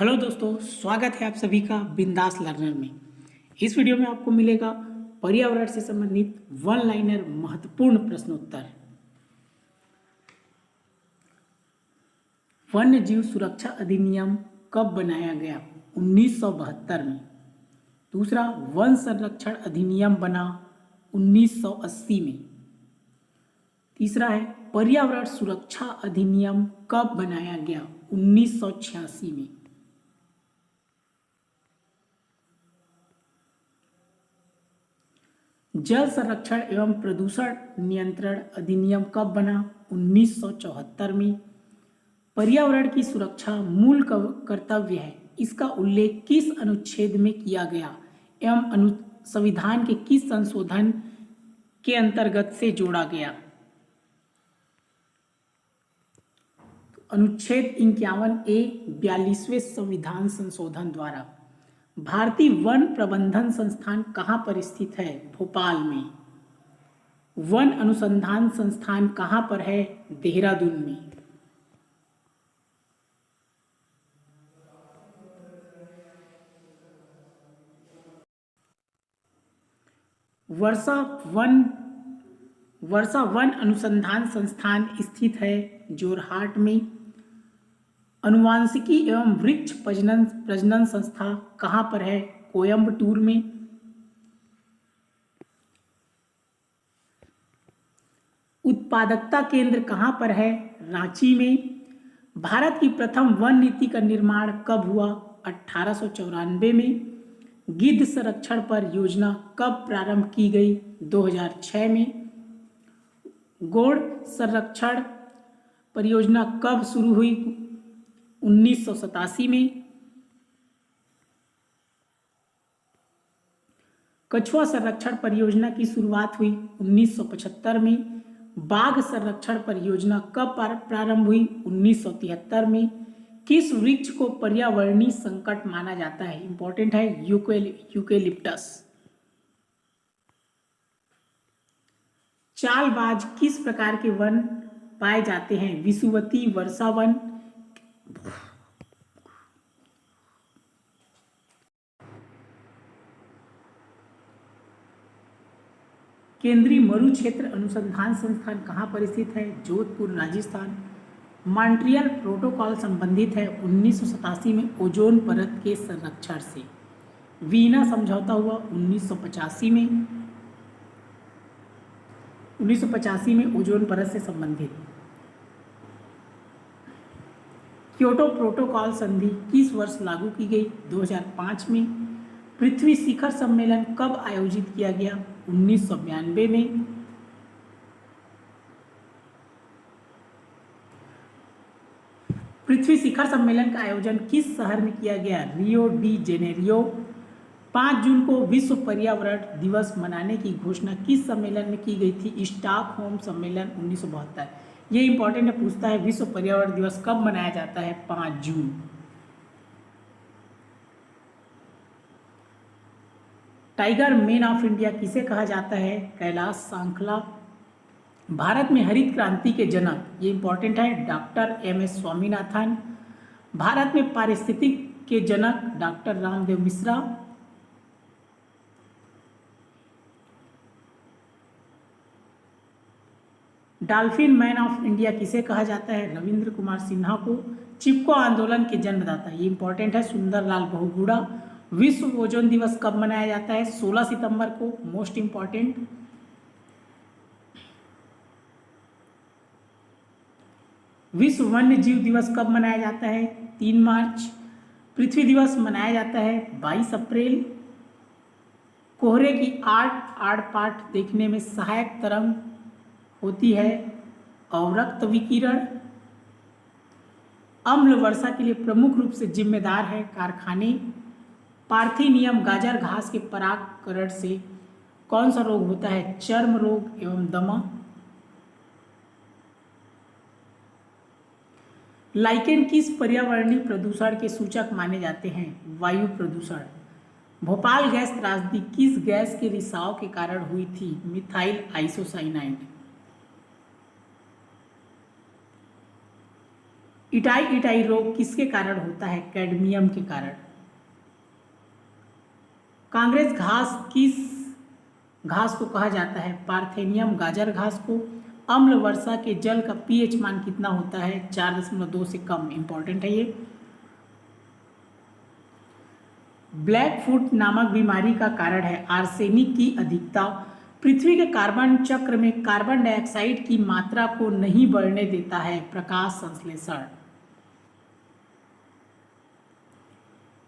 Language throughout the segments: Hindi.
हेलो दोस्तों, स्वागत है आप सभी का बिंदास लर्नर में। इस वीडियो में आपको मिलेगा पर्यावरण से संबंधित वन लाइनर महत्वपूर्ण प्रश्नोत्तर। वन्य जीव सुरक्षा अधिनियम कब बनाया गया? 1972 में। दूसरा, वन संरक्षण अधिनियम बना 1980 में। तीसरा है, पर्यावरण सुरक्षा अधिनियम कब बनाया गया? 1986 में। जल संरक्षण एवं प्रदूषण नियंत्रण अधिनियम कब बना? 1974 में। पर्यावरण की सुरक्षा मूल कर्तव्य है, इसका उल्लेख किस अनुच्छेद में किया गया एवं संविधान के किस संशोधन के अंतर्गत से जोड़ा गया? अनुच्छेद 51A 42वें संविधान संशोधन द्वारा। भारतीय वन प्रबंधन संस्थान कहाँ पर स्थित है? भोपाल में। वन अनुसंधान संस्थान कहाँ पर है? देहरादून में। वर्षा वन अनुसंधान संस्थान स्थित है जोरहाट में। अनुवांशिकी एवं वृक्ष प्रजनन संस्था कहाँ पर है? कोयम्बटूर में। उत्पादकता केंद्र कहाँ पर है? रांची में। भारत की प्रथम वन नीति का निर्माण कब हुआ? 1894 में। गिद्ध संरक्षण पर योजना कब प्रारंभ की गई? 2006 में। गौड़ संरक्षण परियोजना कब शुरू हुई? 1987 में। कछुआ संरक्षण परियोजना की शुरुआत हुई 1975 में। बाघ संरक्षण परियोजना कब प्रारंभ हुई? 1973 में। किस वृक्ष को पर्यावरणीय संकट माना जाता है? इंपॉर्टेंट है, यूकेलिप्टस। चालबाज किस प्रकार के वन पाए जाते हैं? विषुवती, वर्षावन। केंद्रीय मरु क्षेत्र अनुसंधान संस्थान कहाँ पर स्थित है? जोधपुर, राजस्थान। मॉन्ट्रियल प्रोटोकॉल संबंधित है 1987 में ओजोन परत के संरक्षण से। वीना समझौता हुआ 1985 में। 1985 में ओजोन परत से संबंधित। क्योटो प्रोटोकॉल संधि किस वर्ष लागू की गई? 2005 में। पृथ्वी शिखर सम्मेलन कब आयोजित किया गया? 1992 में। पृथ्वी शिखर सम्मेलन का आयोजन किस शहर में किया गया? Rio de Janeiro. 5 जून को विश्व पर्यावरण दिवस मनाने की घोषणा किस सम्मेलन में की गई थी? स्टॉकहोम सम्मेलन 1972। ये इंपॉर्टेंट है, पूछता है विश्व पर्यावरण दिवस कब मनाया जाता है? 5 जून। टाइगर मैन ऑफ इंडिया किसे कहा जाता है? कैलाश सांखला। भारत में हरित क्रांति के जनक, ये इंपॉर्टेंट है, डॉक्टर MS स्वामीनाथन। भारत में पारिस्थितिक के जनक doctor Ramdev Mishra. Dolphin man of India किसे कहा जाता है? रविंद्र कुमार सिन्हा को। चिपको आंदोलन के जन्मदाता, ये इंपॉर्टेंट है, सुंदरलाल बहुगुणा। विश्व ओजोन दिवस कब मनाया जाता है? 16 सितंबर को, मोस्ट इंपॉर्टेंट। विश्व वन्य जीव दिवस कब मनाया जाता है? 3 मार्च। पृथ्वी दिवस मनाया जाता है 22 अप्रैल। कोहरे की आड़ पाठ देखने में सहायक तरंग होती है अवरक्त विकिरण। अम्ल वर्षा के लिए प्रमुख रूप से जिम्मेदार है कारखाने। पार्थिनियम गाजर घास के परागकरण से कौन सा रोग होता है? चर्म रोग एवं दमा। लाइकेन किस पर्यावरणीय प्रदूषण के सूचक माने जाते हैं? वायु प्रदूषण। भोपाल गैस त्रासदी किस गैस के रिसाव के कारण हुई थी? Methyl isocyanide. इटाई इटाई रोग किसके कारण होता है? कैडमियम के कारण। कांग्रेस घास किस घास को कहा जाता है? पार्थेनियम गाजर घास को। अम्ल वर्षा के जल का पीएच मान कितना होता है? 4.2 से कम। इंपॉर्टेंट है ये। ब्लैक फुट नामक बीमारी का कारण है आर्सेनिक की अधिकता। पृथ्वी के कार्बन चक्र में कार्बन डाइऑक्साइड की मात्रा को नहीं बढ़ने देता है प्रकाश संश्लेषण।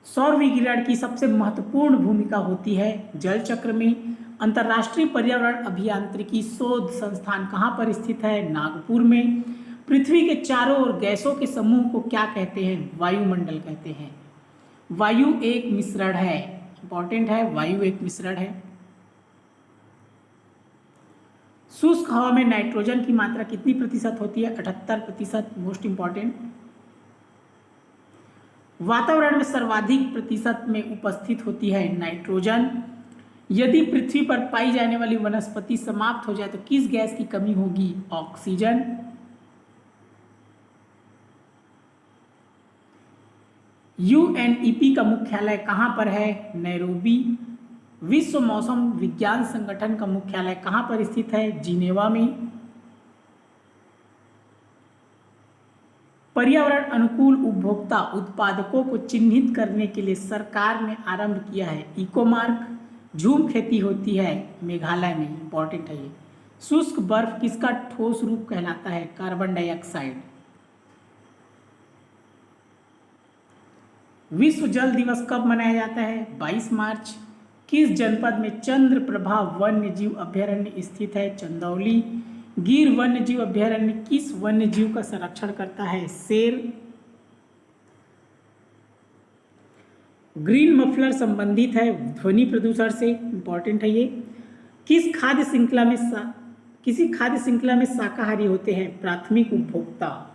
सौर विकिरण की सबसे महत्वपूर्ण भूमिका होती है जल चक्र में। अंतर्राष्ट्रीय पर्यावरण अभियांत्रिकी शोध संस्थान कहाँ पर स्थित है? नागपुर में। पृथ्वी के चारों ओर गैसों के समूह को क्या कहते हैं? वायुमंडल कहते हैं। वायु एक मिश्रण है। इंपॉर्टेंट है, वायु एक मिश्रण है। शुष्क हवा में नाइट्रोजन की मात्रा कितनी प्रतिशत होती है? 78%। Most important. वातावरण में सर्वाधिक प्रतिशत में उपस्थित होती है नाइट्रोजन। यदि पृथ्वी पर पाई जाने वाली वनस्पति समाप्त हो जाए तो किस गैस की कमी होगी? ऑक्सीजन। यूएनईपी का मुख्यालय कहाँ पर है? नैरोबी। विश्व मौसम विज्ञान संगठन का मुख्यालय कहाँ पर स्थित है? जिनेवा में। पर्यावरण अनुकूल उपभोक्ता उत्पादकों को चिन्हित करने के लिए सरकार ने आरंभ किया है इको मार्क। झूम खेती होती है मेघालय में। इंपॉर्टेंट है ये। शुष्क बर्फ किसका ठोस रूप कहलाता है? Carbon dioxide. विश्व जल दिवस कब मनाया जाता है? 22 मार्च। किस जनपद में चंद्र प्रभा वन्य जीव अभ्यारण्य स्थित है? चंदौली। गिर वन्य जीव अभ्यारण्य किस वन्य जीव का संरक्षण करता है? शेर। ग्रीन मफलर संबंधित है ध्वनि प्रदूषण से। इंपॉर्टेंट है ये। किसी खाद्य श्रृंखला में शाकाहारी होते हैं? प्राथमिक उपभोक्ता।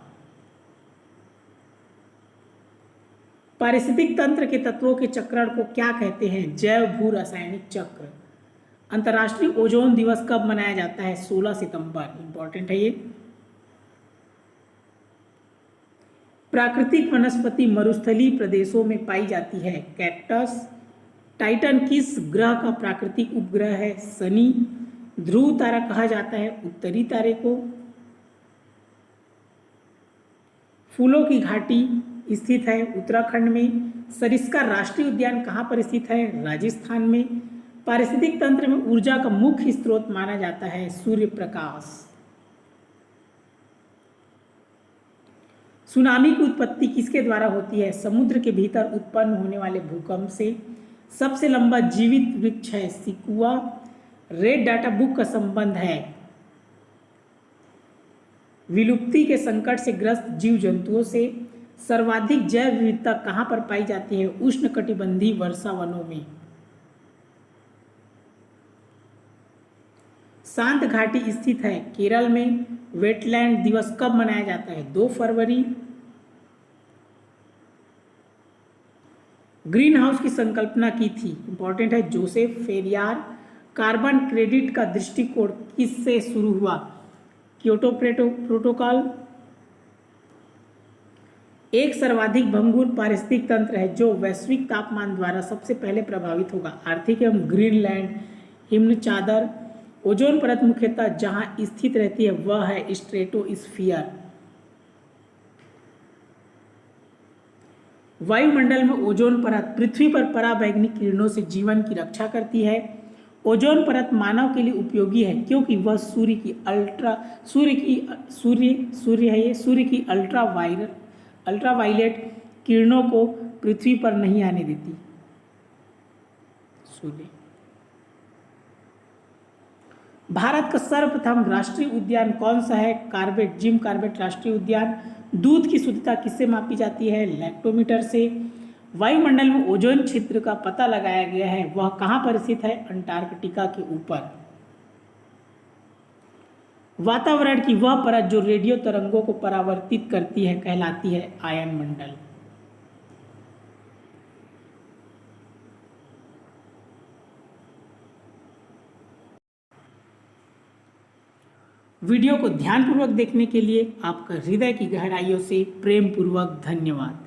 पारिस्थितिक तंत्र के तत्वों के चक्रण को क्या कहते हैं? जैव भू रासायनिक चक्र। अंतर्राष्ट्रीय ओजोन दिवस कब मनाया जाता है? 16 सितंबर। इंपॉर्टेंट है ये। प्राकृतिक वनस्पति मरुस्थलीय प्रदेशों में पाई जाती है? कैक्टस। टाइटन किस ग्रह का प्राकृतिक उपग्रह है? शनि। ध्रुव तारा कहा जाता है उत्तरी तारे को। फूलों की घाटी स्थित है उत्तराखंड में। सरिस्का राष्ट्रीय उद्यान कहाँ पर स्थित है? राजस्थान में। पारिस्थितिक तंत्र में ऊर्जा का मुख्य स्रोत माना जाता है सूर्य प्रकाश। सुनामी की उत्पत्ति किसके द्वारा होती है? समुद्र के भीतर उत्पन्न होने वाले भूकंप से। सबसे लंबा जीवित वृक्ष है सिकुआ। रेड डाटा बुक का संबंध है विलुप्ति के संकट से ग्रस्त जीव जंतुओं से। सर्वाधिक जैव विविधता कहाँ पर पाई जाती है? उष्णकटिबंधीय वर्षा वनों में। शांत घाटी स्थित है केरल में। वेटलैंड दिवस कब मनाया जाता है? 2 फरवरी। ग्रीन हाउस की संकल्पना की थी? इंपॉर्टेंट है जोसेफ फेरियार। कार्बन क्रेडिट का दृष्टिकोण किससे शुरू हुआ? Kyoto protocol. एक सर्वाधिक भंगुर पारिस्थितिक तंत्र है जो वैश्विक तापमान द्वारा सबसे पहले प्रभावित होगा? आर्कटिक एवं ग्रीनलैंड हिमचादर। ओजोन परत मुख्यतः जहां स्थित रहती है वह है स्ट्रेटोस्फीयर। वायुमंडल में ओजोन परत पृथ्वी पर पराबैंगनी किरणों से जीवन की रक्षा करती है। ओजोन परत मानव के लिए उपयोगी है क्योंकि वह सूर्य की अल्ट्रावायलेट किरणों को पृथ्वी पर नहीं आने देती। सूर्य। भारत का सर्वप्रथम राष्ट्रीय उद्यान कौन सा है? कार्बेट, जिम कार्बेट राष्ट्रीय उद्यान। दूध की शुद्धता किससे मापी जाती है? लैक्टोमीटर से। वायुमंडल में ओजोन क्षेत्र का पता लगाया गया है वह कहाँ पर स्थित है? अंटार्कटिका के ऊपर। वातावरण की वह परत जो रेडियो तरंगों को परावर्तित करती है कहलाती है आयन मंडल। वीडियो को ध्यानपूर्वक देखने के लिए आपका हृदय की गहराइयों से प्रेम पूर्वक धन्यवाद।